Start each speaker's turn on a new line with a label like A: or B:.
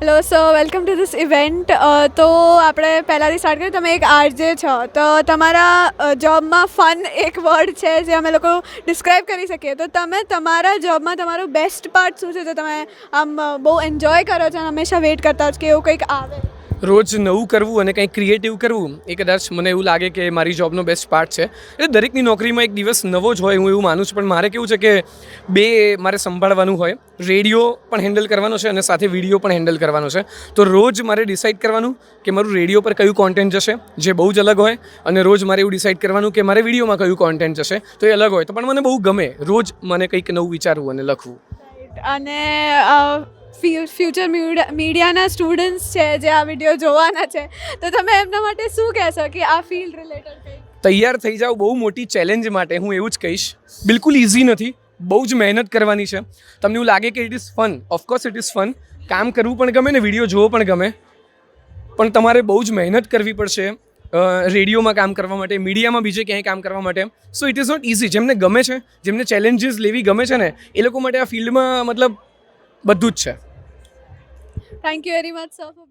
A: Hello so welcome to this event. તો આપણે પહેલાંથી સ્ટાર્ટ કરીએ. તમે એક આરજે છો, તો તમારા જોબમાં ફન એક વર્ડ છે જે અમે લોકો ડિસ્ક્રાઈબ કરી શકીએ. તો તમે તમારા જોબમાં તમારો બેસ્ટ પાર્ટ શું છે જે તમે આમ બહુ એન્જોય કરો છો અને હંમેશા વેઇટ કરતા જ કે એવું કંઈક આવે?
B: રોજ નવું કરવું અને કંઈક ક્રિએટિવ કરવું એ કદાચ મને એવું લાગે કે મારી જોબનો બેસ્ટ પાર્ટ છે. એટલે દરેકની નોકરીમાં એક દિવસ નવો જ હોય, હું એવું માનું છું. પણ મારે કેવું છે કે બે મારે સંભાળવાનું હોય. રેડિયો પણ હેન્ડલ કરવાનો છે અને સાથે વિડીયો પણ હેન્ડલ કરવાનો છે. તો રોજ મારે ડિસાઇડ કરવાનું કે મારું રેડિયો પર કયું કોન્ટેન્ટ જશે જે બહુ જ અલગ હોય, અને રોજ મારે એવું ડિસાઇડ કરવાનું કે મારે વિડીયોમાં કયું કોન્ટેન્ટ જશે તો એ અલગ હોય. તો પણ મને બહુ ગમે રોજ મને કંઈક નવું વિચારવું અને લખવું.
A: અને ફ્યુચર મીડિયાના સ્ટુડન્ટ્સ છે જે આ વિડીયો જોવાના છે, તો તમે એમના માટે શું કહેશો કે આ ફિલ્ડ રિલેટેડ કંઈક?
B: તૈયાર થઈ જાઓ બહુ મોટી ચેલેન્જ માટે, હું એવું જ કહીશ. બિલકુલ ઇઝી નથી, બહુ જ મહેનત કરવાની છે. તમને એવું લાગે કે it is fun, of course it is fun. કામ કરવું પણ ગમે ને વિડીયો જોવો પણ ગમે, પણ તમારે બહુ જ મહેનત કરવી પડશે રેડિયોમાં કામ કરવા માટે, મીડિયામાં બીજે ક્યાંય કામ કરવા માટે. So it is not easy. જેમને ગમે છે, જેમને ચેલેન્જીસ લેવી ગમે છે ને, એ લોકો માટે આ ફિલ્ડમાં મતલબ બધું જ છે.
A: Thank you very much sir for